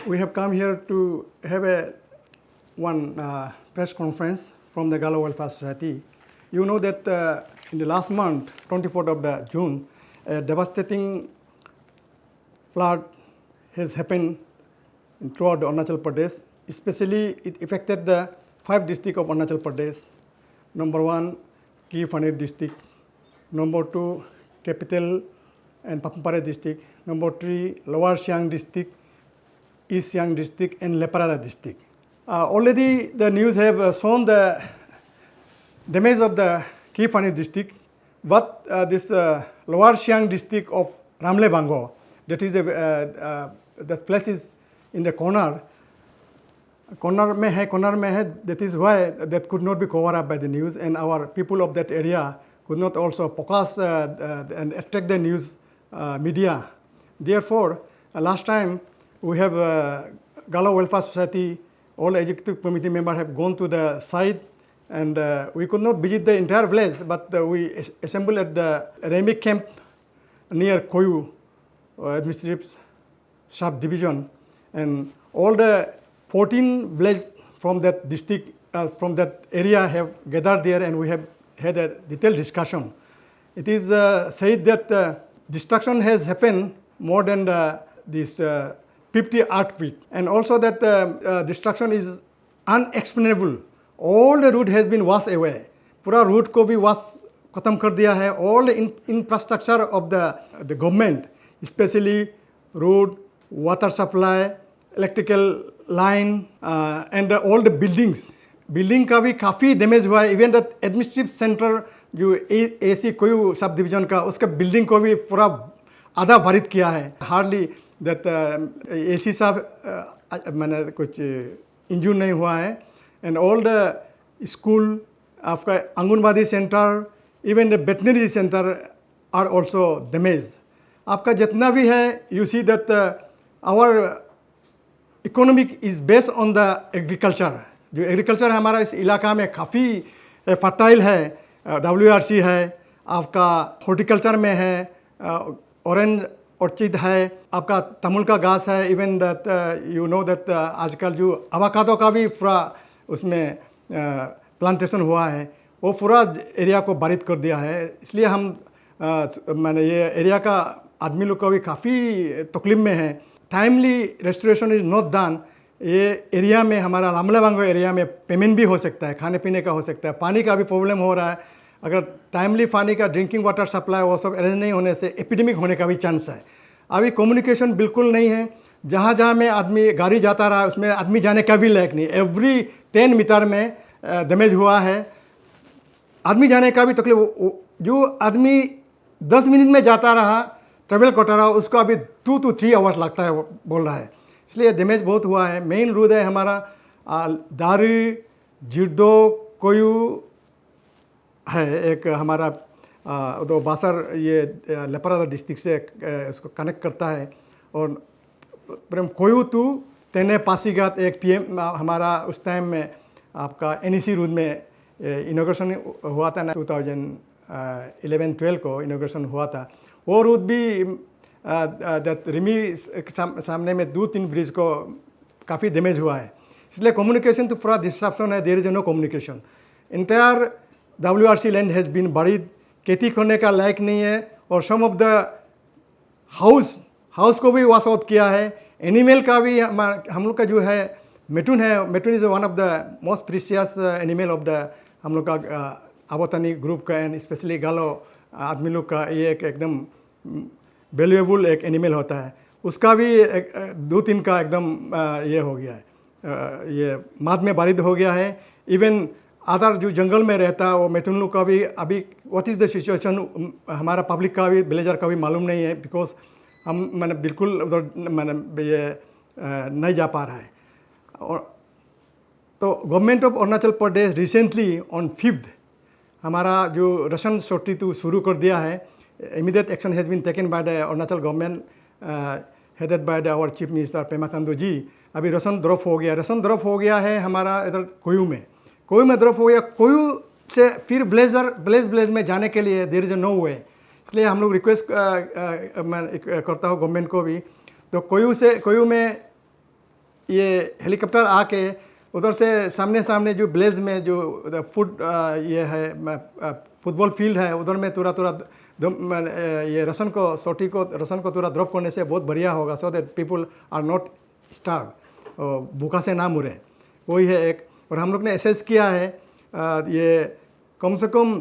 we have come here to have a one press conference from the Galo Welfare Society. You know that in the last month, 24th of the June, a devastating flood has happened throughout the Arunachal Pradesh. Especially, it affected the 5 districts of Arunachal Pradesh. Number 1, Ki Phanir district. Number 2, Capital and Papumpare district. Number 3, Lower Siang district, East Siang district, and Leparada district. Already the news have shown the damage of the Ki Phanir district, but this Lower Siang district of Ramlebango, that is that place is in the corner mein hai, that is why that could not be covered up by the news, and our people of that area could not also focus and attract the news media. Therefore, last time we have Galo Welfare Society, all executive committee members have gone to the site, and we could not visit the entire village, but we assembled at the Remik camp near Koyu administrative sub-division, and all the 14 villages from that district, from that area have gathered there, and we have had a detailed discussion. It is said that destruction has happened more than this 50 earthquake, and also that destruction is unexplainable. All the road has been washed away. पूरा road को भी wash खत्म कर दिया है. All the infrastructure of the government, especially road, water supply, electrical line, and all the buildings. Building का भी काफ़ी डैमेज हुआ है. इवन द एडमिनिस्ट्रेटिव सेंटर जो AC कोई सब डिवीजन का, उसका बिल्डिंग को भी पूरा आधा बारित किया है. हार्डली दैट AC साहब मैंने कुछ इंजूर नहीं हुआ है. एंड ऑल द स्कूल, आपका anganwadi centre, even the veterinary centre are also damage. आपका जितना भी है, you see that our economic is based on the agriculture. जो एग्रीकल्चर हमारा इस इलाका में काफ़ी फर्टाइल है. WRC है, आपका हॉर्टिकल्चर में है, ऑरेंज ऑर्चिड है, आपका तमुल का घास है. Even that you know that आजकल जो अवाकाडो का भी पूरा उसमें प्लांटेशन हुआ है, वो पूरा एरिया को बारित कर दिया है. इसलिए हम मैंने ये एरिया का आदमी लोग को भी काफ़ी तकलीफ में है. Timely restoration is not done. ये एरिया में हमारा रामलेबांगो एरिया में पेमेंट भी हो सकता है, खाने पीने का हो सकता है, पानी का भी प्रॉब्लम हो रहा है. अगर टाइमली पानी का ड्रिंकिंग वाटर सप्लाई वो सब अरेंज नहीं होने से एपिडेमिक होने का भी चांस है. अभी कम्युनिकेशन बिल्कुल नहीं है. जहाँ जहाँ में आदमी गाड़ी जाता रहा, उसमें आदमी जाने का भी लायक नहीं. एवरी 10 मीटर में डैमेज हुआ है. आदमी जाने का भी तकलीफ. जो आदमी 10 मिनट में जाता रहा, ट्रेवल करता रहा, उसको अभी 2 to 3 आवर्स लगता है बोल रहा है. इसलिए डैमेज बहुत हुआ है. मेन रोड है हमारा दारी जिर्दो कोयू है, एक हमारा तो बासर ये लेपरादा डिस्ट्रिक्ट से इसको कनेक्ट करता है. और प्रेम कोयू टू तेने पासीघाट एक PM हमारा उस टाइम में आपका NEC रोड में इनॉग्रेशन हुआ था ना, 2011-12 को इनॉग्रेशन हुआ था. वो रोड भी रिमी सामने में 2-3 ब्रिज को काफ़ी डैमेज हुआ है. इसलिए कम्युनिकेशन तो पूरा डिस्ट्रप्शन है. There is no communication. Entire WRC land has been buried. खेती करने का लायक नहीं है. और सम ऑफ द हाउस को भी वॉश आउट किया है. एनिमल का भी हम लोग का जो है मेटून है. Mithun is one of the most precious animal of the हम लोग का आबोतानी ग्रुप का, एंड स्पेशली गालो आदमी लोग का ये एक एकदम वैल्यूएबल एक एनिमल होता है. उसका भी 2-3 का एकदम ये हो गया है, ये माद में बारिद हो गया है. इवन अदर जो जंगल में रहता है वो मेटून लोग का भी अभी व्हाट इज़ द सिचुएशन हमारा पब्लिक का भी विलेजर का भी मालूम नहीं है. बिकॉज हम मैंने बिल्कुल उधर मैंने ये नहीं जा पा रहा है. और तो government of Arunachal Pradesh recently on 5th हमारा जो राशन शॉर्टेज तो शुरू कर दिया है. Immediate action has been taken by the Arunachal government headed by the our chief minister Pema Khandu ji. अभी राशन ड्रॉप हो गया. राशन ड्रॉप हो गया है हमारा इधर कोयू में ड्रॉप हो गया. कोयू से फिर विलेज में जाने के लिए देयर इज़ नो वे. इसलिए हम लोग रिक्वेस्ट मैं करता हूँ गवर्नमेंट को भी. तो कोयू में ये हेलीकॉप्टर आके उधर से सामने सामने जो ब्लेज में जो फुट ये है फुटबॉल फील्ड है उधर में ये रसन को तुरा ड्रॉप करने से बहुत बढ़िया होगा, so that people are not starve, भूखा से ना मरे। वही है एक। और हम लोग ने एसेस किया है ये कम से कम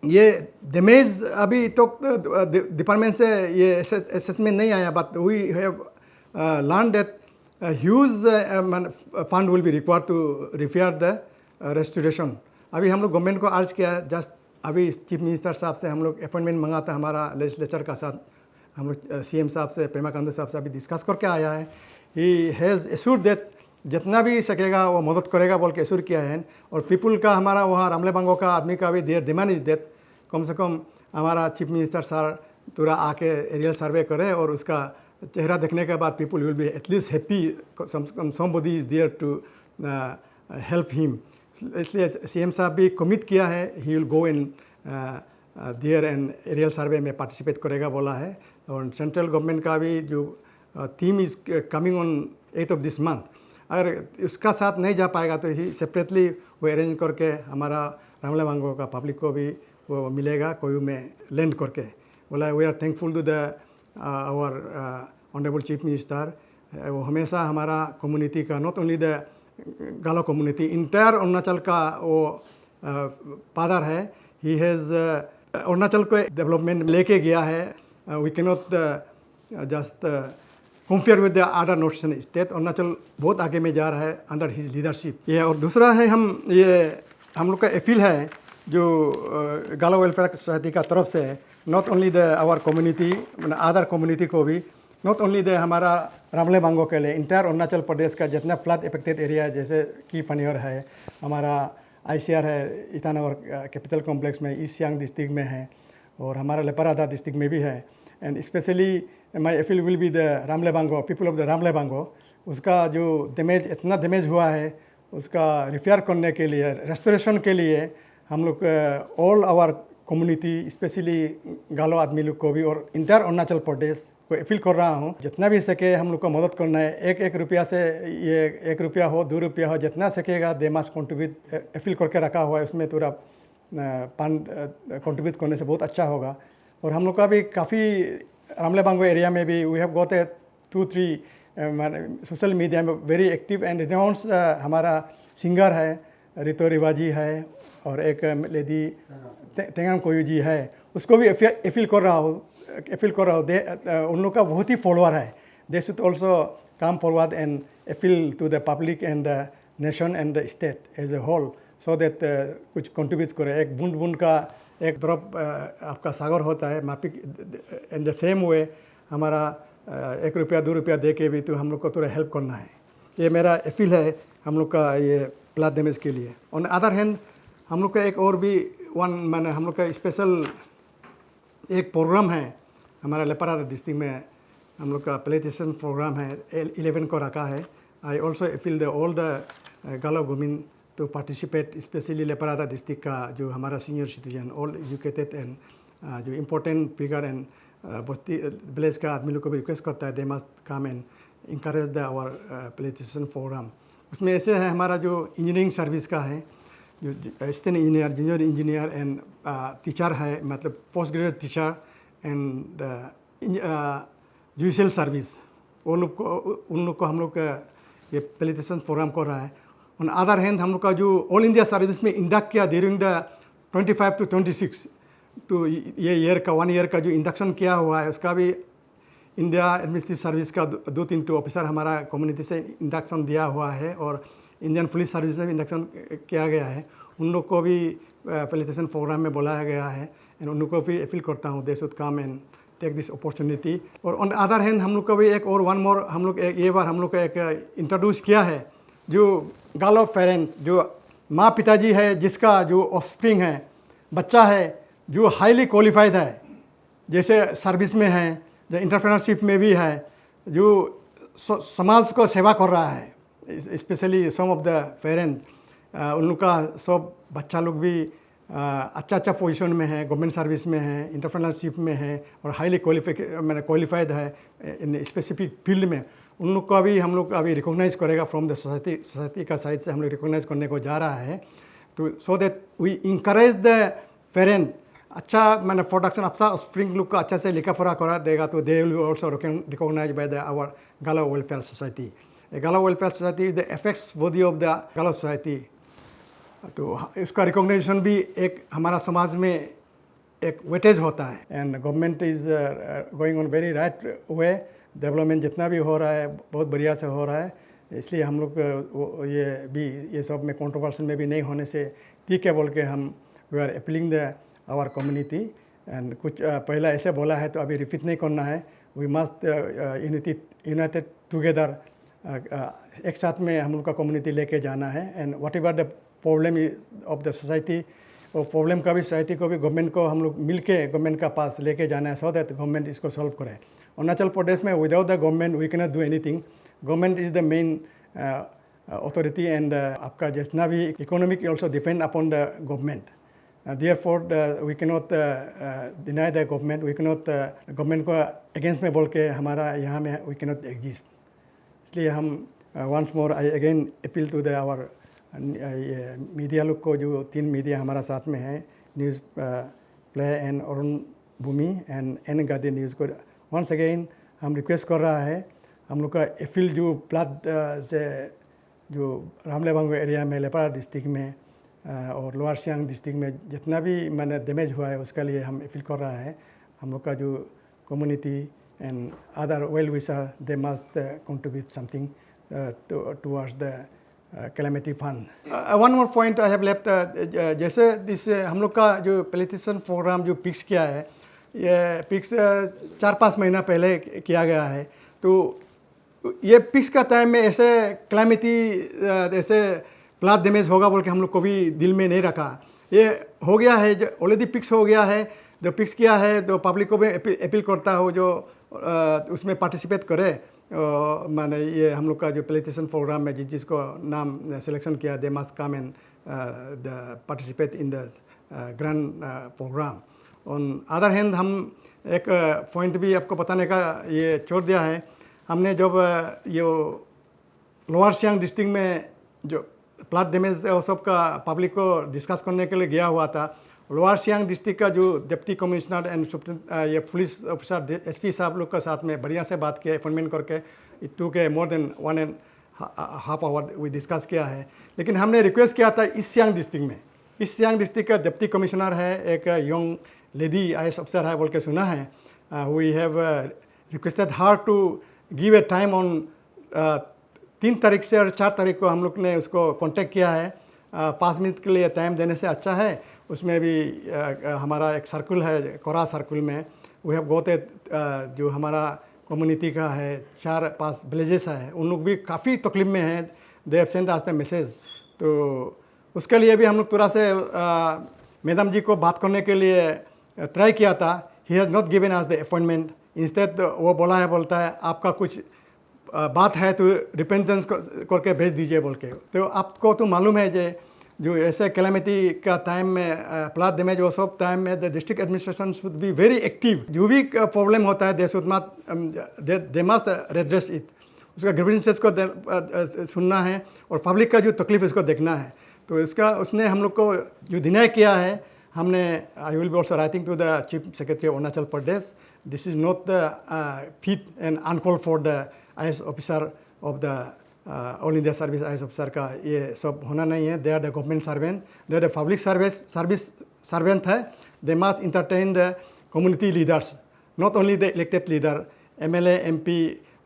ये डैमेज अभी तो डिपार्टमेंट से ये असेसमेंट नहीं आया, but we have learn that huge fund will be required to repair the restoration. अभी हम लोग गवर्नमेंट को अर्ज किया, जस्ट अभी चीफ मिनिस्टर साहब से हम लोग अपॉइंटमेंट मंगा था हमारा लेजिस्लेचर का साथ, हम लोग सीएम साहब से पेमा खांडू साहब से अभी डिस्कस करके आया है। ही हैज़ एश्योर्ड दैट जितना भी सकेगा वो मदद करेगा बोल के एश्योर किया है। और पीपल का हमारा वहाँ रामलेबांगो का आदमी का भी देर डिमांड इज दैट कम से कम हमारा चीफ मिनिस्टर सर पूरा आके एरियल सर्वे करे और उसका चेहरा देखने के बाद people will be at least happy somebody is there to help him. इसलिए सीएम साहब भी कमिट किया है, he will go in there and aerial survey में पार्टिसिपेट करेगा बोला है। और सेंट्रल गवर्नमेंट का भी जो theme is coming on 8 this month, अगर उसका साथ नहीं जा पाएगा तो ही सेपरेटली वो अरेंज करके हमारा रामलेबांगो का पब्लिक को भी वो मिलेगा कोयू में लैंड करके बोला। We are thankful to the our honourable chief minister. वो हमेशा हमारा कम्युनिटी का, not only the Galo community, entire Arunachal का वो फादर है। ही हैज़ अरुणाचल को डेवलपमेंट लेके गया है। We can not just compare with the other north eastern state. Arunachal बहुत आगे में जा रहा है अंडर हिज लीडरशिप। ये और दूसरा है हम लोग का अपील है जो गालो वेलफेयर सोसाइटी का तरफ से, not only the our community मतलब अदर कम्युनिटी को भी, नॉट ओनली द हमारा रामलेबांगो के लिए, इंटायर अरुणाचल प्रदेश का जितना फ्लड इफेक्टेड एरिया है, जैसे की फनियर है, हमारा ICR है ईटानगर कैपिटल कॉम्प्लेक्स में, ईस्ट सियांग डिस्ट्रिक्ट में है और हमारा लेपारादा डिस्ट्रिक्ट में भी है। And specially my appeal will be the Ramlebango, people of the Ramlebango. उसका जो डैमेज इतना डैमेज हुआ है उसका रिपेयर करने के लिए, रेस्टोरेशन के लिए हम लोग all our community specially Galo आदमी लोग को भी और इंटायर अरुणाचल प्रदेश को अपील कर रहा हूँ, जितना भी सके हम लोग को मदद करना है। एक रुपया से, ये 1 रुपया हो 2 रुपया हो, जितना सकेगा दे मस्ट कंट्रीब्यूट। अपील करके रखा हुआ है, उसमें पूरा फंड कंट्रीब्यूट करने से बहुत अच्छा होगा। और हम लोग का भी काफ़ी रामलेबांगो एरिया में भी we have got 2-3 social media में वेरी एक्टिव एंड रिनाउंस हमारा सिंगर है, रितो रिवाजी है और एक लेडी तेंगांग कोयू जी है, उसको भी अपील कर रहा हूँ उन लोग का बहुत ही फॉलोअर है। They should also come forward and appeal to the public and the nation and the state as a whole, so that कुछ कंट्रीब्यूट करे। एक बूंद बूंद का एक ड्रॉप आपका सागर होता है, मापिक इन द सेम वे हमारा 1 रुपया 2 रुपया दे के भी तो हम लोग को थोड़ा हेल्प करना है। ये मेरा अपील है हम लोग का ये फ्लड डैमेज के लिए। ऑन अदर हैंड हम लोग का एक और भी मैंने हम लोग का स्पेशल एक प्रोग्राम है हमारा लेपारादा डिस्ट्रिक्ट में, हम लोग का प्लेटेशन प्रोग्राम है 11 को रखा है। I also appeal the all the Galo women to participate, specially Leparada district का जो हमारा senior citizen, all educated and जो इम्पोर्टेंट फिगर एंड बस्ती विलेज का आदमी लोग को भी रिक्वेस्ट करता है they must come and encourage the our plantation program. उसमें ऐसे है हमारा जो इंजीनियरिंग सर्विस का है, जो assistant engineer, junior engineer and teacher है, मतलब post graduate teacher and judicial service, वो लोग को उन लोग को हम लोग का ये प्लेटेशन प्रोग्राम कर रहा है। ऑन अदर हैंड हम लोग का जो ऑल इंडिया सर्विस में इंडक्ट किया ड्यूरिंग द 25 to 26 तो ये ईयर का 1 ईयर का जो इंडक्शन किया हुआ है उसका भी इंडिया एडमिनिस्ट्रेटिव सर्विस का 2-3 ऑफिसर हमारा कम्युनिटी से इंडक्शन दिया हुआ है और इंडियन पुलिस सर्विस में भी इंडक्शन किया गया है। उन लोग को भी प्लेटेशन प्रोग्राम में बुलाया गया है एंड उन लोग को भी अपील करता हूँ they should come and take this opportunity. और ऑन अदर हैंड हम लोग को भी एक और वन मोर हम लोग ये बार हम लोग का एक इंट्रोड्यूस किया है जो गालो पेरेंट, जो माँ पिताजी है जिसका जो ऑफस्प्रिंग है, बच्चा है जो हाईली क्वालिफाइड है, जैसे सर्विस में है, जो इंटरप्रेन्योरशिप में भी है, जो समाज को सेवा कर रहा है, specially some of the parent उन लोग का सब बच्चा लोग भी अच्छा पोजीशन में है, गवर्नमेंट सर्विस में है, इंटरप्रेन्योरशिप में है और हाईली क्वालिफाइड है इन स्पेसिफिक फील्ड में। उन लोग को अभी हम लोग अभी रिकॉग्नाइज करेगा फ्रॉम द सोसाइटी का साइड से हम लोग रिकॉग्नाइज करने को जा रहा है। तो so that we encourage the parent अच्छा मैंने प्रोडक्शन अपना स्प्रिंग लुक को अच्छा से लिखा पढ़ा करा देगा तो they will also recognise by the our Galo welfare society. Galo welfare society is the effects body of the Galo society. तो इसका रिकॉग्निशन भी एक हमारा समाज में एक वेटेज होता है। And government is going on very right way. Development जितना भी हो रहा है बहुत बढ़िया से हो रहा है, इसलिए हम लोग ये सब में कंट्रोवर्शन में भी नहीं होने से ठीक है बोल के हम we are appealing the our community. And कुछ पहला ऐसे बोला है तो अभी रिपीट नहीं करना है। वी मस्ट यूनाइटेड टुगेदर एक साथ में हम लोग का कम्युनिटी लेके जाना है। And what ever the problem of the society, और प्रॉब्लम का भी सोसाइटी को भी गवर्नमेंट को हम लोग मिल के गवर्नमेंट का पास लेके जाना है सो दैट गवर्नमेंट इसको सॉल्व करे। अरुणाचल प्रदेश में without the government we can not do anything. Government is the main authority and आपका जितना भी economic also depend upon the government. Therefore we cannot deny the government, we cannot government को against में बोल के हमारा यहाँ में we cannot exist। इसलिए हम once more I again appeal to the our media लोग को, जो 3 मीडिया हमारा साथ में है, news play and Arun Bhoomi and एन गादी न्यूज़ को वंस अगेन हम रिक्वेस्ट कर रहा है। हम लोग का अपील जो फ्लड से जो रामलेवांग एरिया में लेपारा डिस्ट्रिक्ट में और लोअर सियांग डिस्ट्रिक्ट में जितना भी मैंने डैमेज हुआ है उसके लिए हम अपील कर रहा है। हम लोग का जो community and other well wisher they must contribute something towards the calamity fund. One more point I have left, जैसे दिस हम लोग का जो पैलिएटिव प्रोग्राम जो फिक्स किया है, ये फिक्स 4-5 महीना पहले किया गया है। तो ये फिक्स का टाइम में ऐसे कैलेमिटी ऐसे फ्लड डैमेज होगा बोल के हम लोग को भी दिल में नहीं रखा। ये हो गया है, जो ऑलरेडी फिक्स हो गया है, जो फिक्स किया है तो पब्लिक को भी अपील करता हो जो उसमें पार्टिसिपेट करे। माने ये हम लोग का जो पैलिएटिव प्रोग्राम में जिसको नाम सिलेक्शन किया they must come and participate in the grand programme. On other hand हम एक पॉइंट भी आपको बताने का ये छोड़ दिया है। हमने जब ये लोअर सियांग डिस्ट्रिक्ट में जो फ्लड डैमेज और सब का पब्लिक को डिस्कस करने के लिए गया हुआ था, लोअर सियांग डिस्ट्रिक्ट का जो डिप्टी कमिश्नर एंड ये पुलिस ऑफिसर एसपी साहब लोग के साथ में बढ़िया से बात किया, अपॉइंटमेंट करके इट टू के more than 1.5 hour we discuss किया है। लेकिन हमने रिक्वेस्ट किया था ईस्ट सियांग डिस्ट्रिक्ट में, ईस्ट सियांग डिस्ट्रिक्ट का डिप्टी कमिश्नर है, एक यंग लेडी IAS अफसर है बोल के सुना है। We have requested her to give a time on 3 तारीख से और 4 तारीख को हम लोग ने उसको कांटेक्ट किया है। 5 मिनट के लिए टाइम देने से अच्छा है। उसमें भी हमारा एक सर्कुल है, कोरा सर्कुल में वी हैव गोट जो हमारा कम्युनिटी का है 4-5 विलेजेस है, उन लोग भी काफ़ी तकलीफ में हैं। They have send us the message. तो उसके लिए भी हम लोग थोड़ा से मैडम जी को बात करने के लिए ट्राई किया था। He has not given us the appointment. Instead वो बोलता है आपका कुछ बात है तो रिपेंटेंस करके भेज दीजिए बोल के। तो आपको तो मालूम है जो ऐसे कैलेमिटी का टाइम में फ्लड डैमेज वो सब टाइम में the district administration should be very active. जो भी प्रॉब्लम होता है दे मस्ट रेड्रेस इट। उसका ग्रीवेंसेस को सुनना है और पब्लिक का जो तकलीफ इसको देखना है। तो इसका उसने हम लोग को जो डिनाई किया है, हमने I will be also writing to the chief secretary of Arunachal Pradesh, this is not the fit and uncalled for the IAS officer of the all India service IAS officer का ये सब होना नहीं है। They are the government servant, they are the public service servant है। They must entertain the community leaders, not only the elected leader MLA MP,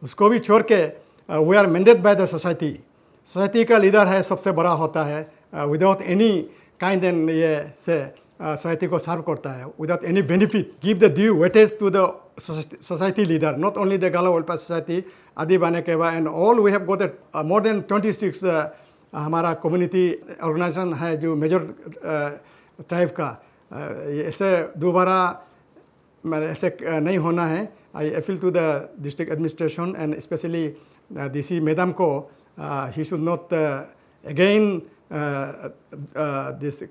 उसको भी छोड़ के we are mandated by the society का लीडर है सबसे बड़ा होता है। विदाउट एनी काइंड एंड ये से सोसाइटी को सर्व करता है without any benefit. Give the due weightage to the society leader, not only the Galo welfare society Adi Bane केवा and all we have got more than 26 हमारा कम्युनिटी ऑर्गेनाइजेशन है जो major tribe का। ऐसे दोबारा ऐसे नहीं होना है। I appeal to the district administration and specially DC madam को, he should not again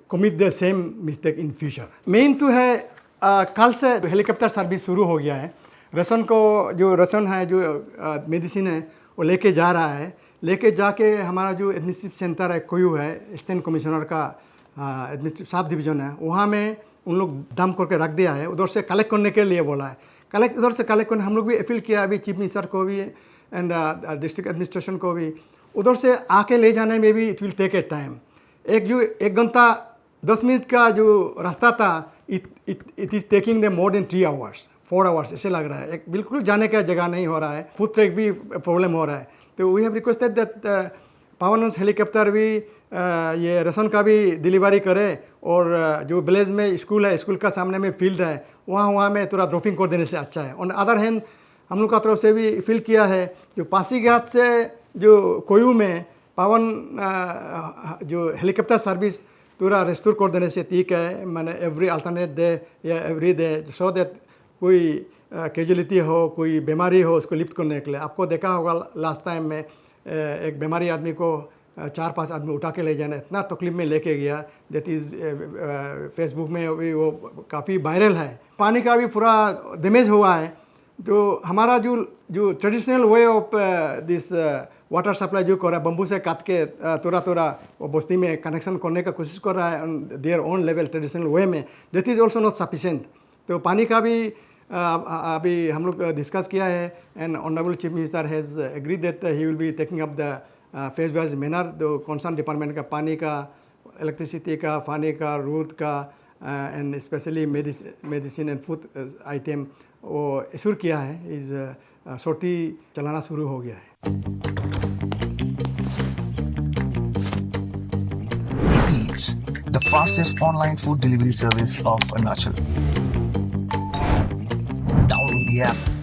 commit the same mistake in future। Main तो है कल से हेलीकॉप्टर सर्विस शुरू हो गया है। राशन को जो राशन है जो मेडिसिन है वो लेके जा रहा है। लेके जाके हमारा जो एडमिनिस्ट्रेटिव सेंटर है कोयू है, ईस्टर्न कमिश्नर का एडमिनिस्ट्रेटिव सब डिवीज़न है, वहाँ में उन लोग डंप करके रख दिया है। उधर से कलेक्ट करने के लिए बोला है, उधर से कलेक्ट करने हम लोग भी अपील किया अभी चीफ मिनिस्टर को भी एंड डिस्ट्रिक्ट एडमिनिस्ट्रेशन को भी। उधर से आके ले जाने में भी it will take a time. एक घंटा 10 मिनट का जो रास्ता था, it is taking the more than 3 hours 4 hours ऐसे लग रहा है। एक बिल्कुल जाने का जगह नहीं हो रहा है, फूड ट्रैक भी प्रॉब्लम हो रहा है। तो we have requested that Pawan Hans helicopter भी ये राशन का भी डिलीवरी करे, और जो विलेज में स्कूल है, स्कूल का सामने में फील्ड है, वहाँ में थोड़ा ड्रॉपिंग कर देने से अच्छा है। ऑन अदर हैंड हम लोग का तरफ से भी फील किया है, जो पासीघाट से जो कोयू में जो हेलीकॉप्टर सर्विस पूरा रेस्टोर कर देने से ठीक है, मैंने एवरी अल्टरनेट डे या एवरी डे, सो दैट कोई कैजुअलिटी हो, कोई बीमारी हो, उसको लिफ्ट करने के लिए। आपको देखा होगा लास्ट टाइम में एक बीमारी आदमी को 4-5 आदमी उठा के ले जाना, इतना तकलीफ में लेके गया, दैट इज़ फेसबुक में भी वो काफ़ी वायरल है। पानी का भी पूरा डैमेज हुआ है। जो हमारा जो traditional way of this water supply जो कर रहा है, बम्बू से काट के थोड़ा वो बस्ती में कनेक्शन करने का कोशिश कर रहा है their own level traditional way में, that is also not sufficient. तो पानी का भी अभी हम लोग डिस्कस किया है, and honourable chief minister has agreed that he will be taking up the phase wise manner जो कंसर्न डिपार्टमेंट का, पानी का, इलेक्ट्रिसिटी का, पानी का, रोड का and specially medicine and food item वो इशूर किया है। इस सोटी चलाना शुरू हो गया है। Eats, the fastest online food delivery service of Arunachal. Download the app